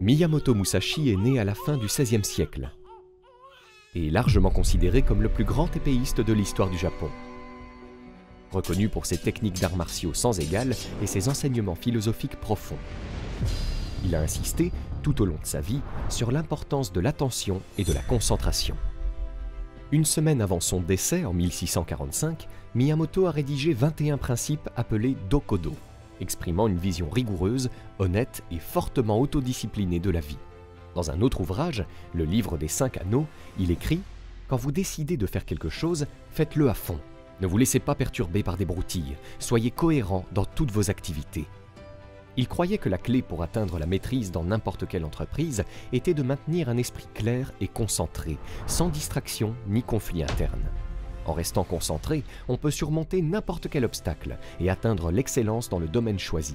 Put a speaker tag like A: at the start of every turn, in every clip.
A: Miyamoto Musashi est né à la fin du XVIe siècle et est largement considéré comme le plus grand épéiste de l'histoire du Japon. Reconnu pour ses techniques d'arts martiaux sans égales et ses enseignements philosophiques profonds. Il a insisté, tout au long de sa vie, sur l'importance de l'attention et de la concentration. Une semaine avant son décès, en 1645, Miyamoto a rédigé 21 principes appelés Dokodo, exprimant une vision rigoureuse, honnête et fortement autodisciplinée de la vie. Dans un autre ouvrage, le livre des 5 anneaux, il écrit « Quand vous décidez de faire quelque chose, faites-le à fond. Ne vous laissez pas perturber par des broutilles. Soyez cohérent dans toutes vos activités. » Il croyait que la clé pour atteindre la maîtrise dans n'importe quelle entreprise était de maintenir un esprit clair et concentré, sans distraction ni conflit interne. En restant concentré, on peut surmonter n'importe quel obstacle et atteindre l'excellence dans le domaine choisi.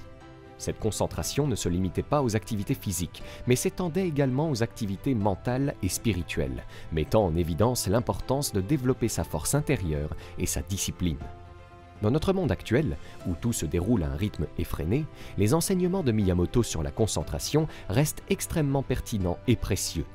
A: Cette concentration ne se limitait pas aux activités physiques, mais s'étendait également aux activités mentales et spirituelles, mettant en évidence l'importance de développer sa force intérieure et sa discipline. Dans notre monde actuel, où tout se déroule à un rythme effréné, les enseignements de Miyamoto sur la concentration restent extrêmement pertinents et précieux.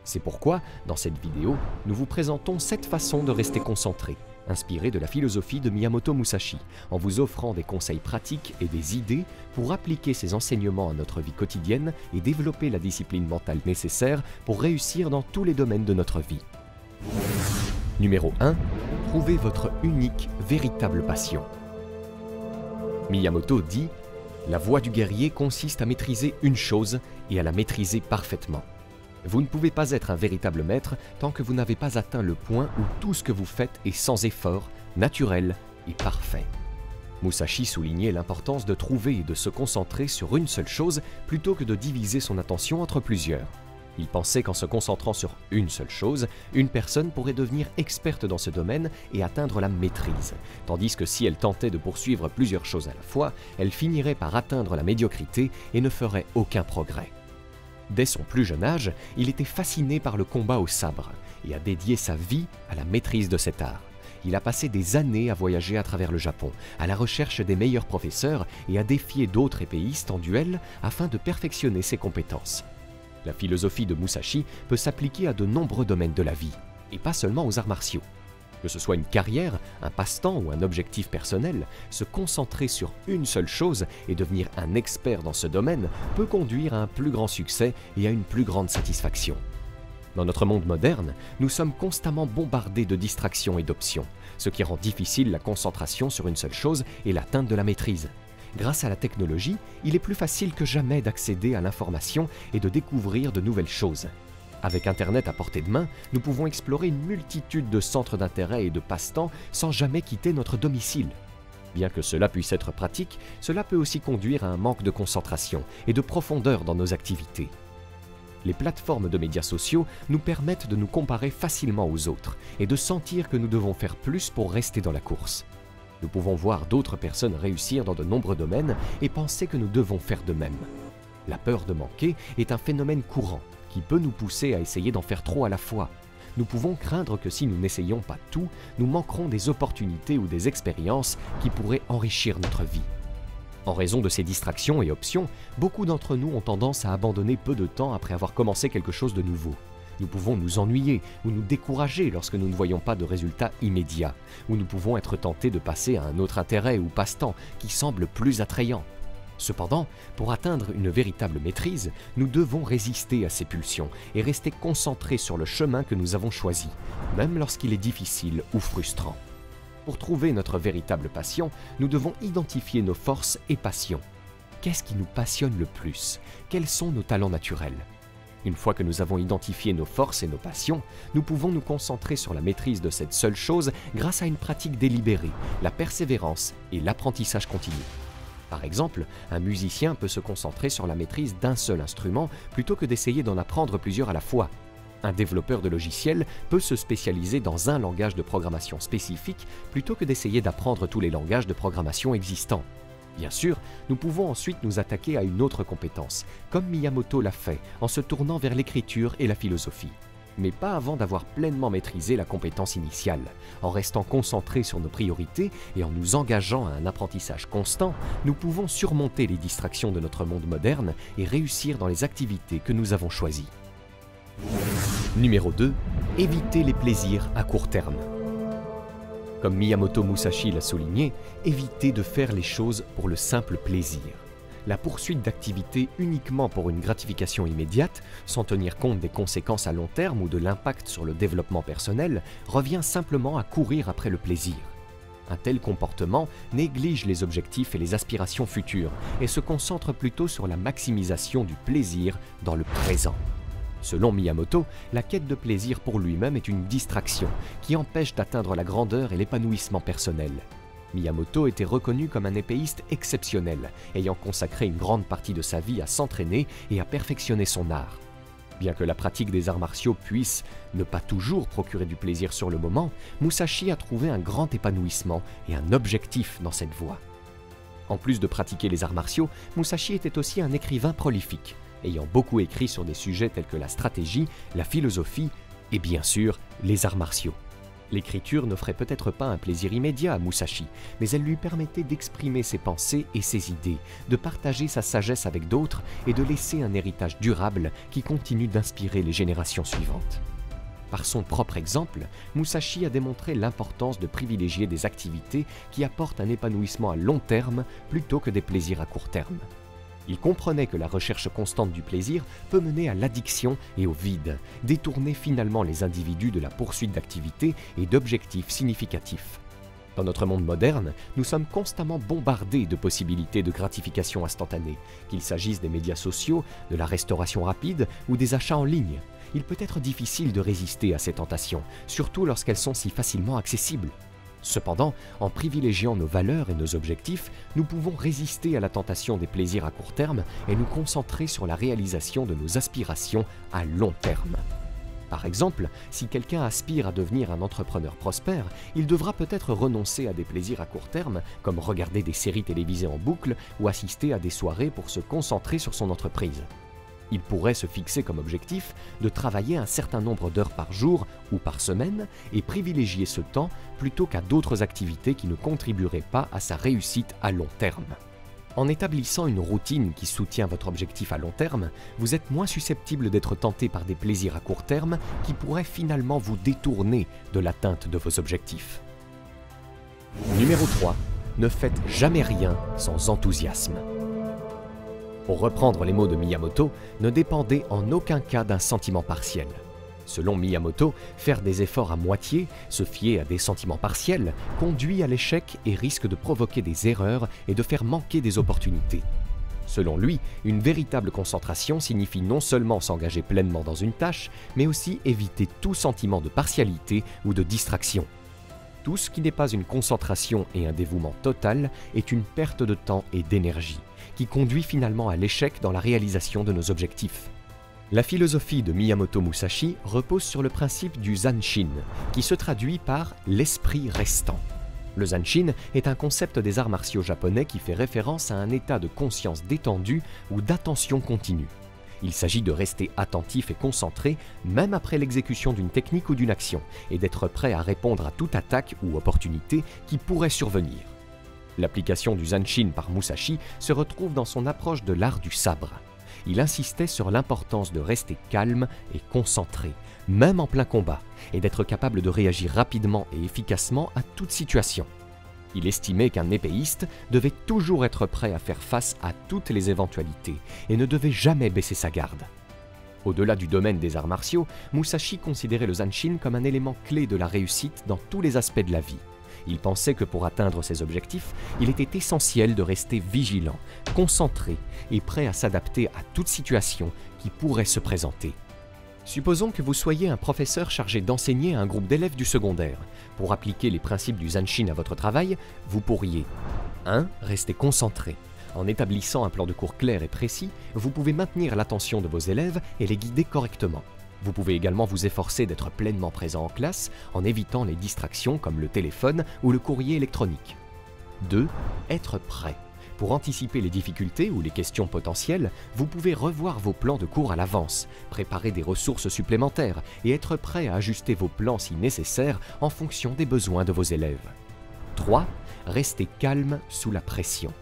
A: C'est pourquoi, dans cette vidéo, nous vous présentons 7 façons de rester concentré, inspirées de la philosophie de Miyamoto Musashi, en vous offrant des conseils pratiques et des idées pour appliquer ces enseignements à notre vie quotidienne et développer la discipline mentale nécessaire pour réussir dans tous les domaines de notre vie. Numéro 1. Trouvez votre unique, véritable passion. Miyamoto dit « La voie du guerrier consiste à maîtriser une chose et à la maîtriser parfaitement. Vous ne pouvez pas être un véritable maître tant que vous n'avez pas atteint le point où tout ce que vous faites est sans effort, naturel et parfait. » Musashi soulignait l'importance de trouver et de se concentrer sur une seule chose plutôt que de diviser son attention entre plusieurs. Il pensait qu'en se concentrant sur une seule chose, une personne pourrait devenir experte dans ce domaine et atteindre la maîtrise, tandis que si elle tentait de poursuivre plusieurs choses à la fois, elle finirait par atteindre la médiocrité et ne ferait aucun progrès. Dès son plus jeune âge, il était fasciné par le combat au sabre et a dédié sa vie à la maîtrise de cet art. Il a passé des années à voyager à travers le Japon, à la recherche des meilleurs professeurs et à défier d'autres épéistes en duel afin de perfectionner ses compétences. La philosophie de Musashi peut s'appliquer à de nombreux domaines de la vie, et pas seulement aux arts martiaux. Que ce soit une carrière, un passe-temps ou un objectif personnel, se concentrer sur une seule chose et devenir un expert dans ce domaine peut conduire à un plus grand succès et à une plus grande satisfaction. Dans notre monde moderne, nous sommes constamment bombardés de distractions et d'options, ce qui rend difficile la concentration sur une seule chose et l'atteinte de la maîtrise. Grâce à la technologie, il est plus facile que jamais d'accéder à l'information et de découvrir de nouvelles choses. Avec Internet à portée de main, nous pouvons explorer une multitude de centres d'intérêt et de passe-temps sans jamais quitter notre domicile. Bien que cela puisse être pratique, cela peut aussi conduire à un manque de concentration et de profondeur dans nos activités. Les plateformes de médias sociaux nous permettent de nous comparer facilement aux autres et de sentir que nous devons faire plus pour rester dans la course. Nous pouvons voir d'autres personnes réussir dans de nombreux domaines et penser que nous devons faire de même. La peur de manquer est un phénomène courant qui peut nous pousser à essayer d'en faire trop à la fois. Nous pouvons craindre que si nous n'essayons pas tout, nous manquerons des opportunités ou des expériences qui pourraient enrichir notre vie. En raison de ces distractions et options, beaucoup d'entre nous ont tendance à abandonner peu de temps après avoir commencé quelque chose de nouveau. Nous pouvons nous ennuyer ou nous décourager lorsque nous ne voyons pas de résultats immédiats, ou nous pouvons être tentés de passer à un autre intérêt ou passe-temps qui semble plus attrayant. Cependant, pour atteindre une véritable maîtrise, nous devons résister à ces pulsions et rester concentrés sur le chemin que nous avons choisi, même lorsqu'il est difficile ou frustrant. Pour trouver notre véritable passion, nous devons identifier nos forces et passions. Qu'est-ce qui nous passionne le plus? Quels sont nos talents naturels? Une fois que nous avons identifié nos forces et nos passions, nous pouvons nous concentrer sur la maîtrise de cette seule chose grâce à une pratique délibérée, la persévérance et l'apprentissage continu. Par exemple, un musicien peut se concentrer sur la maîtrise d'un seul instrument plutôt que d'essayer d'en apprendre plusieurs à la fois. Un développeur de logiciels peut se spécialiser dans un langage de programmation spécifique plutôt que d'essayer d'apprendre tous les langages de programmation existants. Bien sûr, nous pouvons ensuite nous attaquer à une autre compétence, comme Miyamoto l'a fait en se tournant vers l'écriture et la philosophie. mais pas avant d'avoir pleinement maîtrisé la compétence initiale. En restant concentrés sur nos priorités et en nous engageant à un apprentissage constant, nous pouvons surmonter les distractions de notre monde moderne et réussir dans les activités que nous avons choisies. Numéro 2. Évitez les plaisirs à court terme. Comme Miyamoto Musashi l'a souligné, évitez de faire les choses pour le simple plaisir. La poursuite d'activités uniquement pour une gratification immédiate, sans tenir compte des conséquences à long terme ou de l'impact sur le développement personnel, revient simplement à courir après le plaisir. Un tel comportement néglige les objectifs et les aspirations futures et se concentre plutôt sur la maximisation du plaisir dans le présent. Selon Miyamoto, la quête de plaisir pour lui-même est une distraction qui empêche d'atteindre la grandeur et l'épanouissement personnel. Miyamoto était reconnu comme un épéiste exceptionnel, ayant consacré une grande partie de sa vie à s'entraîner et à perfectionner son art. Bien que la pratique des arts martiaux puisse ne pas toujours procurer du plaisir sur le moment, Musashi a trouvé un grand épanouissement et un objectif dans cette voie. En plus de pratiquer les arts martiaux, Musashi était aussi un écrivain prolifique, ayant beaucoup écrit sur des sujets tels que la stratégie, la philosophie et bien sûr les arts martiaux. L'écriture n'offrait peut-être pas un plaisir immédiat à Musashi, mais elle lui permettait d'exprimer ses pensées et ses idées, de partager sa sagesse avec d'autres et de laisser un héritage durable qui continue d'inspirer les générations suivantes. Par son propre exemple, Musashi a démontré l'importance de privilégier des activités qui apportent un épanouissement à long terme plutôt que des plaisirs à court terme. Il comprenait que la recherche constante du plaisir peut mener à l'addiction et au vide, détourner finalement les individus de la poursuite d'activités et d'objectifs significatifs. Dans notre monde moderne, nous sommes constamment bombardés de possibilités de gratification instantanée, qu'il s'agisse des médias sociaux, de la restauration rapide ou des achats en ligne. Il peut être difficile de résister à ces tentations, surtout lorsqu'elles sont si facilement accessibles. Cependant, en privilégiant nos valeurs et nos objectifs, nous pouvons résister à la tentation des plaisirs à court terme et nous concentrer sur la réalisation de nos aspirations à long terme. Par exemple, si quelqu'un aspire à devenir un entrepreneur prospère, il devra peut-être renoncer à des plaisirs à court terme, comme regarder des séries télévisées en boucle ou assister à des soirées pour se concentrer sur son entreprise. Il pourrait se fixer comme objectif de travailler un certain nombre d'heures par jour ou par semaine et privilégier ce temps plutôt qu'à d'autres activités qui ne contribueraient pas à sa réussite à long terme. En établissant une routine qui soutient votre objectif à long terme, vous êtes moins susceptible d'être tenté par des plaisirs à court terme qui pourraient finalement vous détourner de l'atteinte de vos objectifs. Numéro 3. Ne faites jamais rien sans enthousiasme. Pour reprendre les mots de Miyamoto, ne dépendez en aucun cas d'un sentiment partiel. Selon Miyamoto, faire des efforts à moitié, se fier à des sentiments partiels, conduit à l'échec et risque de provoquer des erreurs et de faire manquer des opportunités. Selon lui, une véritable concentration signifie non seulement s'engager pleinement dans une tâche, mais aussi éviter tout sentiment de partialité ou de distraction. Tout ce qui n'est pas une concentration et un dévouement total est une perte de temps et d'énergie, qui conduit finalement à l'échec dans la réalisation de nos objectifs. La philosophie de Miyamoto Musashi repose sur le principe du Zanshin, qui se traduit par « l'esprit restant ». Le Zanshin est un concept des arts martiaux japonais qui fait référence à un état de conscience détendu ou d'attention continue. Il s'agit de rester attentif et concentré même après l'exécution d'une technique ou d'une action, et d'être prêt à répondre à toute attaque ou opportunité qui pourrait survenir. L'application du Zanshin par Musashi se retrouve dans son approche de l'art du sabre. Il insistait sur l'importance de rester calme et concentré, même en plein combat, et d'être capable de réagir rapidement et efficacement à toute situation. Il estimait qu'un épéiste devait toujours être prêt à faire face à toutes les éventualités et ne devait jamais baisser sa garde. Au-delà du domaine des arts martiaux, Musashi considérait le Zanshin comme un élément clé de la réussite dans tous les aspects de la vie. Il pensait que pour atteindre ses objectifs, il était essentiel de rester vigilant, concentré et prêt à s'adapter à toute situation qui pourrait se présenter. Supposons que vous soyez un professeur chargé d'enseigner à un groupe d'élèves du secondaire. Pour appliquer les principes du Zanshin à votre travail, vous pourriez 1. Rester concentré. En établissant un plan de cours clair et précis, vous pouvez maintenir l'attention de vos élèves et les guider correctement. Vous pouvez également vous efforcer d'être pleinement présent en classe en évitant les distractions comme le téléphone ou le courrier électronique. 2. Être prêt. Pour anticiper les difficultés ou les questions potentielles, vous pouvez revoir vos plans de cours à l'avance, préparer des ressources supplémentaires et être prêt à ajuster vos plans si nécessaire en fonction des besoins de vos élèves. 3. Restez calme sous la pression.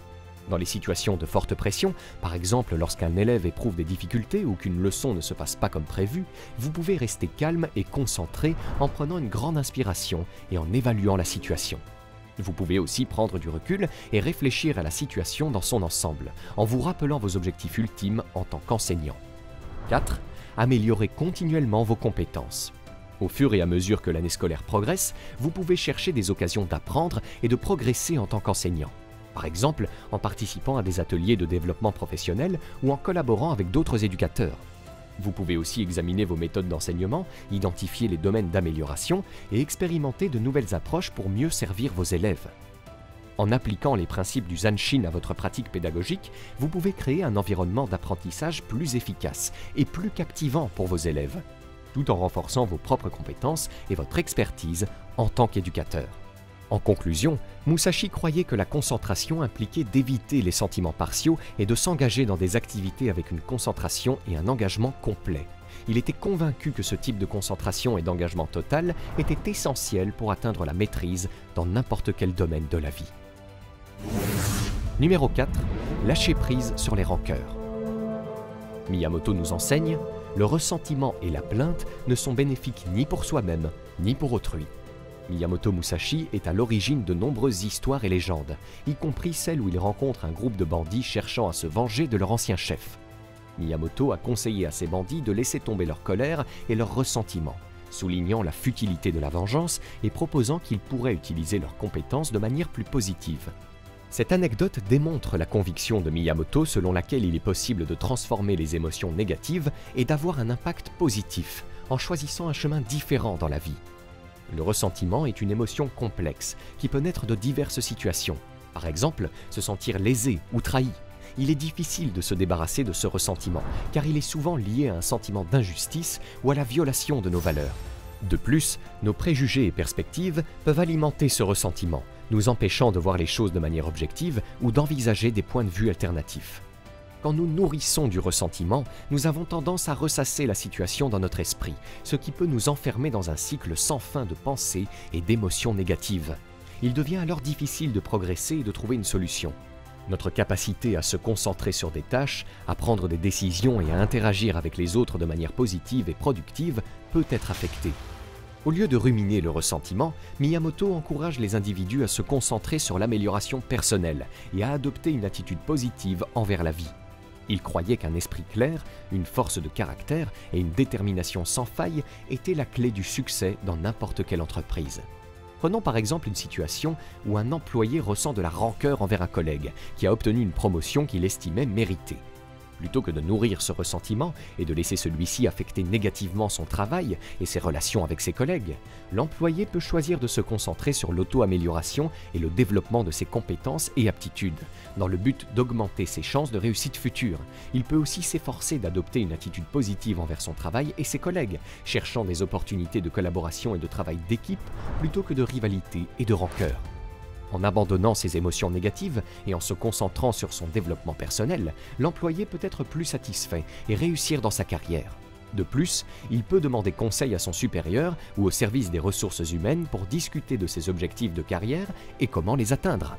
A: Dans les situations de forte pression, par exemple lorsqu'un élève éprouve des difficultés ou qu'une leçon ne se passe pas comme prévu, vous pouvez rester calme et concentré en prenant une grande inspiration et en évaluant la situation. Vous pouvez aussi prendre du recul et réfléchir à la situation dans son ensemble, en vous rappelant vos objectifs ultimes en tant qu'enseignant. 4. Améliorez continuellement vos compétences. Au fur et à mesure que l'année scolaire progresse, vous pouvez chercher des occasions d'apprendre et de progresser en tant qu'enseignant. Par exemple, en participant à des ateliers de développement professionnel ou en collaborant avec d'autres éducateurs. Vous pouvez aussi examiner vos méthodes d'enseignement, identifier les domaines d'amélioration et expérimenter de nouvelles approches pour mieux servir vos élèves. En appliquant les principes du Zanshin à votre pratique pédagogique, vous pouvez créer un environnement d'apprentissage plus efficace et plus captivant pour vos élèves, tout en renforçant vos propres compétences et votre expertise en tant qu'éducateur. En conclusion, Musashi croyait que la concentration impliquait d'éviter les sentiments partiaux et de s'engager dans des activités avec une concentration et un engagement complet. Il était convaincu que ce type de concentration et d'engagement total était essentiel pour atteindre la maîtrise dans n'importe quel domaine de la vie. Numéro 4. Lâcher prise sur les rancœurs. Miyamoto nous enseigne, le ressentiment et la plainte ne sont bénéfiques ni pour soi-même, ni pour autrui. Miyamoto Musashi est à l'origine de nombreuses histoires et légendes, y compris celles où il rencontre un groupe de bandits cherchant à se venger de leur ancien chef. Miyamoto a conseillé à ces bandits de laisser tomber leur colère et leur ressentiment, soulignant la futilité de la vengeance et proposant qu'ils pourraient utiliser leurs compétences de manière plus positive. Cette anecdote démontre la conviction de Miyamoto selon laquelle il est possible de transformer les émotions négatives et d'avoir un impact positif en choisissant un chemin différent dans la vie. Le ressentiment est une émotion complexe qui peut naître de diverses situations. Par exemple, se sentir lésé ou trahi. Il est difficile de se débarrasser de ce ressentiment, car il est souvent lié à un sentiment d'injustice ou à la violation de nos valeurs. De plus, nos préjugés et perspectives peuvent alimenter ce ressentiment, nous empêchant de voir les choses de manière objective ou d'envisager des points de vue alternatifs. Quand nous nourrissons du ressentiment, nous avons tendance à ressasser la situation dans notre esprit, ce qui peut nous enfermer dans un cycle sans fin de pensées et d'émotions négatives. Il devient alors difficile de progresser et de trouver une solution. Notre capacité à se concentrer sur des tâches, à prendre des décisions et à interagir avec les autres de manière positive et productive peut être affectée. Au lieu de ruminer le ressentiment, Miyamoto encourage les individus à se concentrer sur l'amélioration personnelle et à adopter une attitude positive envers la vie. Il croyait qu'un esprit clair, une force de caractère et une détermination sans faille étaient la clé du succès dans n'importe quelle entreprise. Prenons par exemple une situation où un employé ressent de la rancœur envers un collègue qui a obtenu une promotion qu'il estimait méritée. Plutôt que de nourrir ce ressentiment et de laisser celui-ci affecter négativement son travail et ses relations avec ses collègues, l'employé peut choisir de se concentrer sur l'auto-amélioration et le développement de ses compétences et aptitudes, dans le but d'augmenter ses chances de réussite future. Il peut aussi s'efforcer d'adopter une attitude positive envers son travail et ses collègues, cherchant des opportunités de collaboration et de travail d'équipe plutôt que de rivalité et de rancœur. En abandonnant ses émotions négatives et en se concentrant sur son développement personnel, l'employé peut être plus satisfait et réussir dans sa carrière. De plus, il peut demander conseil à son supérieur ou au service des ressources humaines pour discuter de ses objectifs de carrière et comment les atteindre.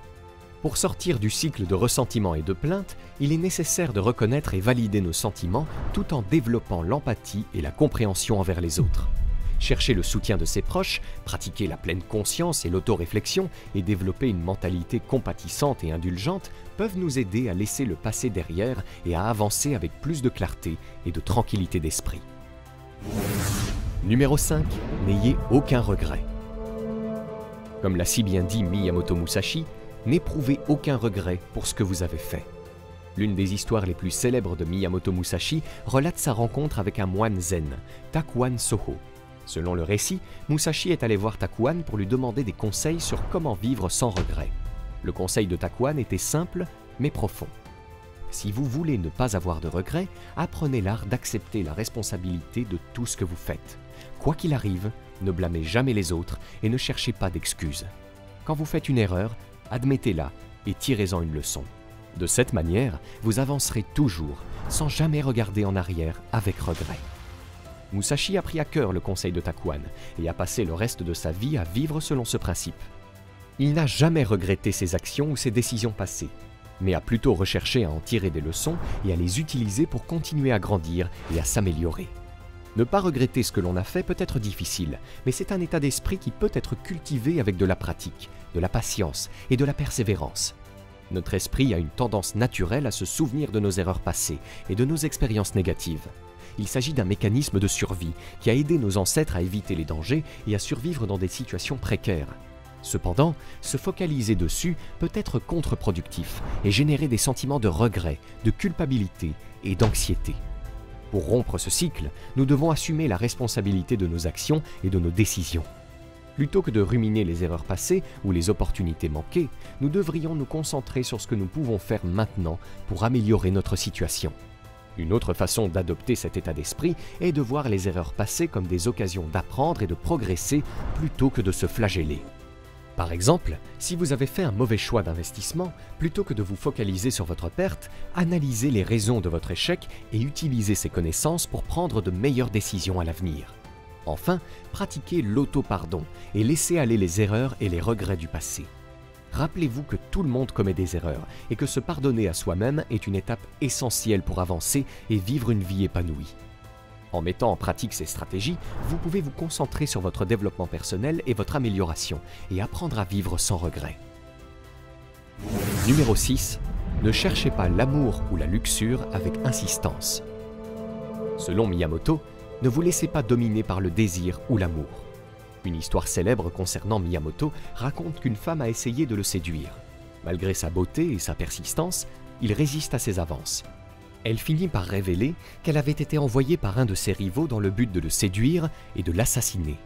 A: Pour sortir du cycle de ressentiment et de plainte, il est nécessaire de reconnaître et valider nos sentiments tout en développant l'empathie et la compréhension envers les autres. Chercher le soutien de ses proches, pratiquer la pleine conscience et l'autoréflexion et développer une mentalité compatissante et indulgente peuvent nous aider à laisser le passé derrière et à avancer avec plus de clarté et de tranquillité d'esprit. Numéro 5. N'ayez aucun regret. Comme l'a si bien dit Miyamoto Musashi, n'éprouvez aucun regret pour ce que vous avez fait. L'une des histoires les plus célèbres de Miyamoto Musashi relate sa rencontre avec un moine zen, Takuan Soho. Selon le récit, Musashi est allé voir Takuan pour lui demander des conseils sur comment vivre sans regret. Le conseil de Takuan était simple mais profond. Si vous voulez ne pas avoir de regrets, apprenez l'art d'accepter la responsabilité de tout ce que vous faites. Quoi qu'il arrive, ne blâmez jamais les autres et ne cherchez pas d'excuses. Quand vous faites une erreur, admettez-la et tirez-en une leçon. De cette manière, vous avancerez toujours, sans jamais regarder en arrière avec regret. Musashi a pris à cœur le conseil de Takuan et a passé le reste de sa vie à vivre selon ce principe. Il n'a jamais regretté ses actions ou ses décisions passées, mais a plutôt recherché à en tirer des leçons et à les utiliser pour continuer à grandir et à s'améliorer. Ne pas regretter ce que l'on a fait peut être difficile, mais c'est un état d'esprit qui peut être cultivé avec de la pratique, de la patience et de la persévérance. Notre esprit a une tendance naturelle à se souvenir de nos erreurs passées et de nos expériences négatives. Il s'agit d'un mécanisme de survie qui a aidé nos ancêtres à éviter les dangers et à survivre dans des situations précaires. Cependant, se focaliser dessus peut être contre-productif et générer des sentiments de regret, de culpabilité et d'anxiété. Pour rompre ce cycle, nous devons assumer la responsabilité de nos actions et de nos décisions. Plutôt que de ruminer les erreurs passées ou les opportunités manquées, nous devrions nous concentrer sur ce que nous pouvons faire maintenant pour améliorer notre situation. Une autre façon d'adopter cet état d'esprit est de voir les erreurs passées comme des occasions d'apprendre et de progresser plutôt que de se flageller. Par exemple, si vous avez fait un mauvais choix d'investissement, plutôt que de vous focaliser sur votre perte, analysez les raisons de votre échec et utilisez ces connaissances pour prendre de meilleures décisions à l'avenir. Enfin, pratiquez l'auto-pardon et laissez aller les erreurs et les regrets du passé. Rappelez-vous que tout le monde commet des erreurs et que se pardonner à soi-même est une étape essentielle pour avancer et vivre une vie épanouie. En mettant en pratique ces stratégies, vous pouvez vous concentrer sur votre développement personnel et votre amélioration et apprendre à vivre sans regret. Numéro 6. Ne cherchez pas l'amour ou la luxure avec insistance. Selon Miyamoto, ne vous laissez pas dominer par le désir ou l'amour. Une histoire célèbre concernant Miyamoto raconte qu'une femme a essayé de le séduire. Malgré sa beauté et sa persistance, il résiste à ses avances. Elle finit par révéler qu'elle avait été envoyée par un de ses rivaux dans le but de le séduire et de l'assassiner.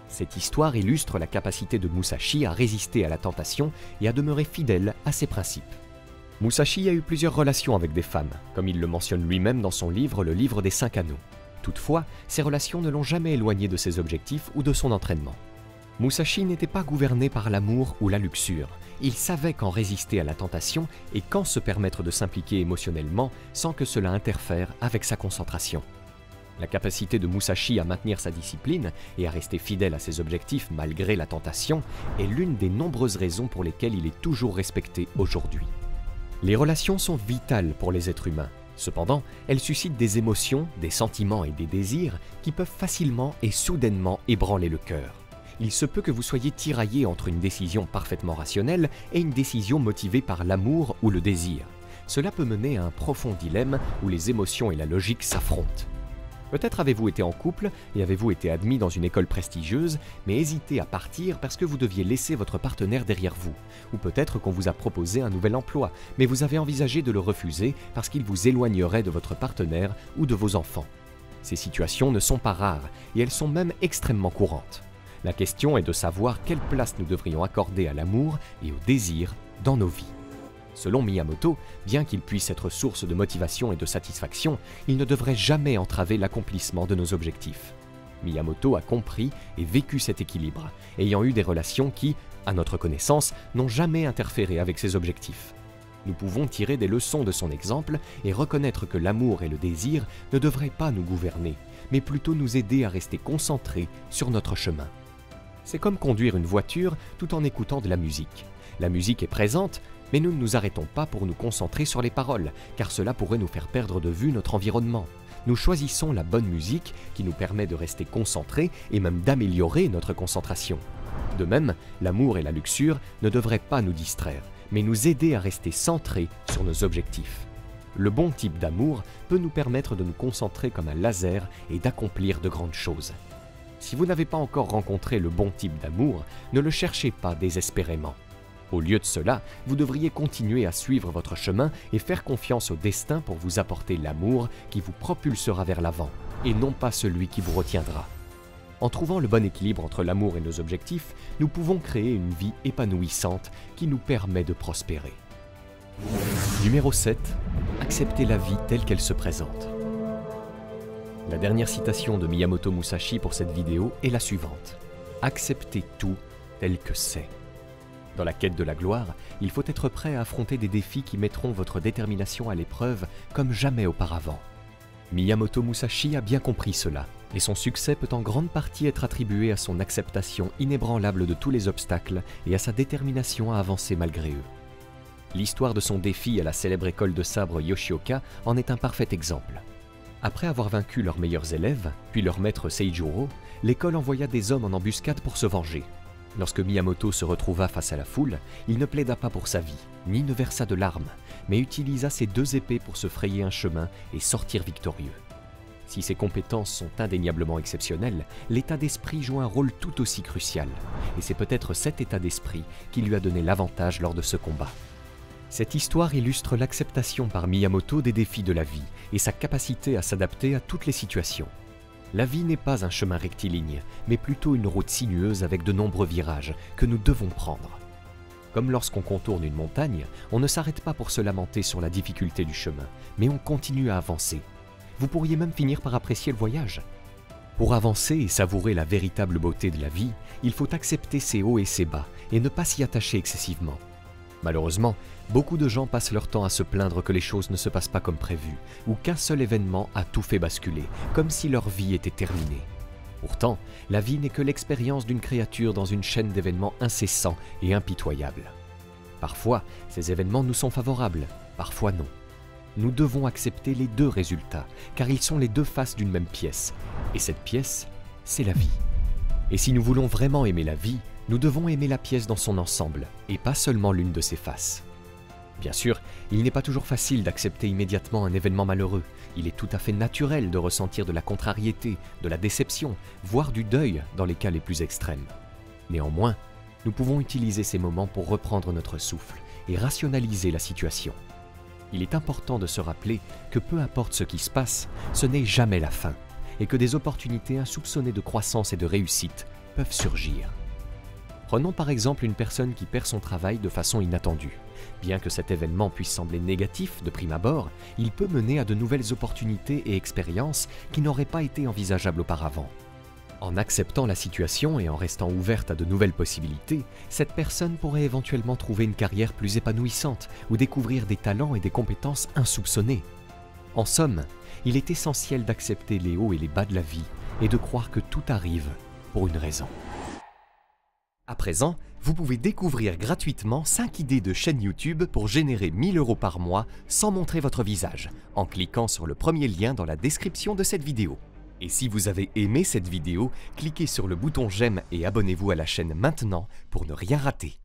A: Cette histoire illustre la capacité de Musashi à résister à la tentation et à demeurer fidèle à ses principes. Musashi a eu plusieurs relations avec des femmes, comme il le mentionne lui-même dans son livre Le Livre des 5 Anneaux. Toutefois, ces relations ne l'ont jamais éloigné de ses objectifs ou de son entraînement. Musashi n'était pas gouverné par l'amour ou la luxure. Il savait quand résister à la tentation et quand se permettre de s'impliquer émotionnellement sans que cela interfère avec sa concentration. La capacité de Musashi à maintenir sa discipline et à rester fidèle à ses objectifs malgré la tentation est l'une des nombreuses raisons pour lesquelles il est toujours respecté aujourd'hui. Les relations sont vitales pour les êtres humains. Cependant, elles suscitent des émotions, des sentiments et des désirs qui peuvent facilement et soudainement ébranler le cœur. Il se peut que vous soyez tiraillé entre une décision parfaitement rationnelle et une décision motivée par l'amour ou le désir. Cela peut mener à un profond dilemme où les émotions et la logique s'affrontent. Peut-être avez-vous été en couple et avez-vous été admis dans une école prestigieuse, mais hésité à partir parce que vous deviez laisser votre partenaire derrière vous. Ou peut-être qu'on vous a proposé un nouvel emploi, mais vous avez envisagé de le refuser parce qu'il vous éloignerait de votre partenaire ou de vos enfants. Ces situations ne sont pas rares et elles sont même extrêmement courantes. La question est de savoir quelle place nous devrions accorder à l'amour et au désir dans nos vies. Selon Miyamoto, bien qu'il puisse être source de motivation et de satisfaction, il ne devrait jamais entraver l'accomplissement de nos objectifs. Miyamoto a compris et vécu cet équilibre, ayant eu des relations qui, à notre connaissance, n'ont jamais interféré avec ses objectifs. Nous pouvons tirer des leçons de son exemple et reconnaître que l'amour et le désir ne devraient pas nous gouverner, mais plutôt nous aider à rester concentrés sur notre chemin. C'est comme conduire une voiture tout en écoutant de la musique. La musique est présente, mais nous ne nous arrêtons pas pour nous concentrer sur les paroles, car cela pourrait nous faire perdre de vue notre environnement. Nous choisissons la bonne musique qui nous permet de rester concentrés et même d'améliorer notre concentration. De même, l'amour et la luxure ne devraient pas nous distraire, mais nous aider à rester centrés sur nos objectifs. Le bon type d'amour peut nous permettre de nous concentrer comme un laser et d'accomplir de grandes choses. Si vous n'avez pas encore rencontré le bon type d'amour, ne le cherchez pas désespérément. Au lieu de cela, vous devriez continuer à suivre votre chemin et faire confiance au destin pour vous apporter l'amour qui vous propulsera vers l'avant, et non pas celui qui vous retiendra. En trouvant le bon équilibre entre l'amour et nos objectifs, nous pouvons créer une vie épanouissante qui nous permet de prospérer. Numéro 7. Acceptez la vie telle qu'elle se présente. La dernière citation de Miyamoto Musashi pour cette vidéo est la suivante. Acceptez tout tel que c'est. Dans la quête de la gloire, il faut être prêt à affronter des défis qui mettront votre détermination à l'épreuve comme jamais auparavant. Miyamoto Musashi a bien compris cela, et son succès peut en grande partie être attribué à son acceptation inébranlable de tous les obstacles et à sa détermination à avancer malgré eux. L'histoire de son défi à la célèbre école de sabre Yoshioka en est un parfait exemple. Après avoir vaincu leurs meilleurs élèves, puis leur maître Seijuro, l'école envoya des hommes en embuscade pour se venger. Lorsque Miyamoto se retrouva face à la foule, il ne plaida pas pour sa vie, ni ne versa de larmes, mais utilisa ses 2 épées pour se frayer un chemin et sortir victorieux. Si ses compétences sont indéniablement exceptionnelles, l'état d'esprit joue un rôle tout aussi crucial, et c'est peut-être cet état d'esprit qui lui a donné l'avantage lors de ce combat. Cette histoire illustre l'acceptation par Miyamoto des défis de la vie et sa capacité à s'adapter à toutes les situations. La vie n'est pas un chemin rectiligne, mais plutôt une route sinueuse avec de nombreux virages que nous devons prendre. Comme lorsqu'on contourne une montagne, on ne s'arrête pas pour se lamenter sur la difficulté du chemin, mais on continue à avancer. Vous pourriez même finir par apprécier le voyage. Pour avancer et savourer la véritable beauté de la vie, il faut accepter ses hauts et ses bas et ne pas s'y attacher excessivement. Malheureusement, beaucoup de gens passent leur temps à se plaindre que les choses ne se passent pas comme prévu, ou qu'un seul événement a tout fait basculer, comme si leur vie était terminée. Pourtant, la vie n'est que l'expérience d'une créature dans une chaîne d'événements incessants et impitoyables. Parfois, ces événements nous sont favorables, parfois non. Nous devons accepter les 2 résultats, car ils sont les 2 faces d'une même pièce, et cette pièce, c'est la vie. Et si nous voulons vraiment aimer la vie, nous devons aimer la pièce dans son ensemble, et pas seulement l'une de ses faces. Bien sûr, il n'est pas toujours facile d'accepter immédiatement un événement malheureux. Il est tout à fait naturel de ressentir de la contrariété, de la déception, voire du deuil dans les cas les plus extrêmes. Néanmoins, nous pouvons utiliser ces moments pour reprendre notre souffle et rationaliser la situation. Il est important de se rappeler que peu importe ce qui se passe, ce n'est jamais la fin, et que des opportunités insoupçonnées de croissance et de réussite peuvent surgir. Prenons par exemple une personne qui perd son travail de façon inattendue. Bien que cet événement puisse sembler négatif de prime abord, il peut mener à de nouvelles opportunités et expériences qui n'auraient pas été envisageables auparavant. En acceptant la situation et en restant ouverte à de nouvelles possibilités, cette personne pourrait éventuellement trouver une carrière plus épanouissante ou découvrir des talents et des compétences insoupçonnés. En somme, il est essentiel d'accepter les hauts et les bas de la vie et de croire que tout arrive pour une raison. À présent, vous pouvez découvrir gratuitement 5 idées de chaîne YouTube pour générer 1 000 € par mois sans montrer votre visage, en cliquant sur le premier lien dans la description de cette vidéo. Et si vous avez aimé cette vidéo, cliquez sur le bouton j'aime et abonnez-vous à la chaîne maintenant pour ne rien rater.